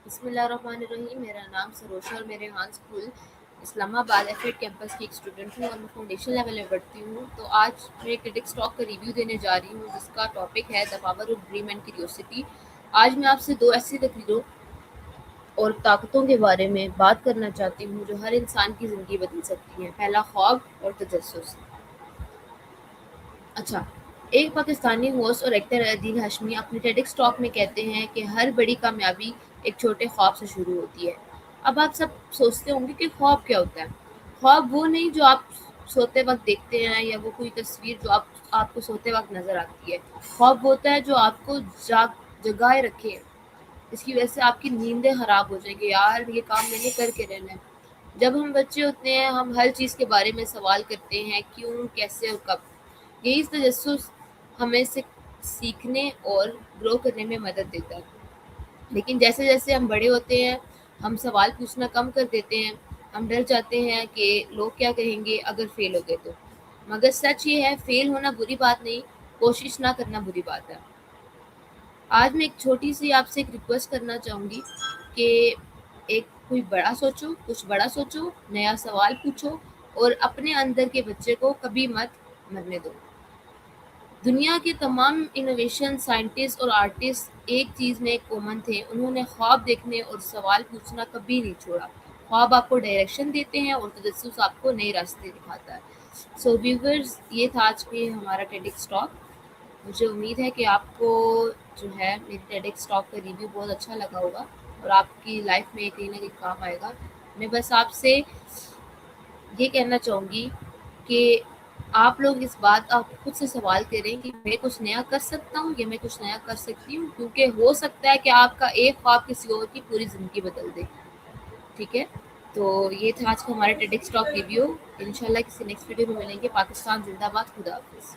بسم اللہ الرحمن الرحیم. میرا نام سروشا اور میرے ہان اسکول اسلام آباد ایف ایڈ کیمپس کی ایک اسٹوڈنٹ ہوں اور میں فاؤنڈیشن لیول میں پڑھتی ہوں. تو آج میں ایک ٹیڈکس ٹاک کا ریویو دینے جا رہی ہوں جس کا ٹاپک ہے the power of dream and curiosity. آج میں آپ سے دو ایسی تقریروں اور طاقتوں کے بارے میں بات کرنا چاہتی ہوں جو ہر انسان کی زندگی بدل سکتی ہیں. پہلا، خواب اور تجسس. اچھا، ایک پاکستانی ہوسٹ اور ایکٹر عدیل ہاشمی اپنے ٹیڈکس ٹاک میں کہتے ہیں کہ ہر بڑی کامیابی ایک چھوٹے خواب سے شروع ہوتی ہے. اب آپ سب سوچتے ہوں گے کہ خواب کیا ہوتا ہے. خواب وہ نہیں جو آپ سوتے وقت دیکھتے ہیں یا وہ کوئی تصویر جو آپ کو سوتے وقت نظر آتی ہے. خواب وہ ہوتا ہے جو آپ کو جگائے رکھے، اس کی وجہ سے آپ کی نیندیں خراب ہو جائیں گی. یار یہ کام میں نے کر کے رہنا ہے. جب ہم بچے ہوتے ہیں ہم ہر چیز کے بارے میں سوال کرتے ہیں، کیوں، کیسے اور کب. یہی تجسس ہمیں سیکھنے اور گرو کرنے میں مدد دیتا ہے. لیکن جیسے جیسے ہم بڑے ہوتے ہیں ہم سوال پوچھنا کم کر دیتے ہیں. ہم ڈر جاتے ہیں کہ لوگ کیا کہیں گے اگر فیل ہو گئے تو. مگر سچ یہ ہے، فیل ہونا بری بات نہیں، کوشش نہ کرنا بری بات ہے. آج میں ایک چھوٹی سی آپ سے ایک ریکویسٹ کرنا چاہوں گی کہ کوئی بڑا سوچو، کچھ بڑا سوچو، نیا سوال پوچھو اور اپنے اندر کے بچے کو کبھی مت مرنے دو. دنیا کے تمام انوویشن سائنٹسٹ اور آرٹسٹ ایک چیز میں کامن تھے، انہوں نے خواب دیکھنے اور سوال پوچھنا کبھی نہیں چھوڑا. خواب آپ کو ڈائریکشن دیتے ہیں اور تجسس آپ کو نئے راستے دکھاتا ہے. سو ویورز، یہ تھا آج کے ہمارا ٹیڈکس ٹاک. مجھے امید ہے کہ آپ کو جو ہے میری ٹیڈکس ٹاک کا ریویو بہت اچھا لگا ہوگا اور آپ کی لائف میں کہیں نہ کہیں کام آئے گا. میں بس آپ سے یہ کہنا چاہوں گی کہ آپ لوگ اس بات آپ خود سے سوال کریں کہ میں کچھ نیا کر سکتا ہوں یا میں کچھ نیا کر سکتی ہوں، کیونکہ ہو سکتا ہے کہ آپ کا ایک خواب کسی اور کی پوری زندگی بدل دے. ٹھیک ہے، تو یہ تھا آج کا ہمارا ٹیڈکس ٹاک ریویو. انشاءاللہ کسی نیکسٹ ویڈیو میں ملیں گے. پاکستان زندہ باد. خدا حافظ.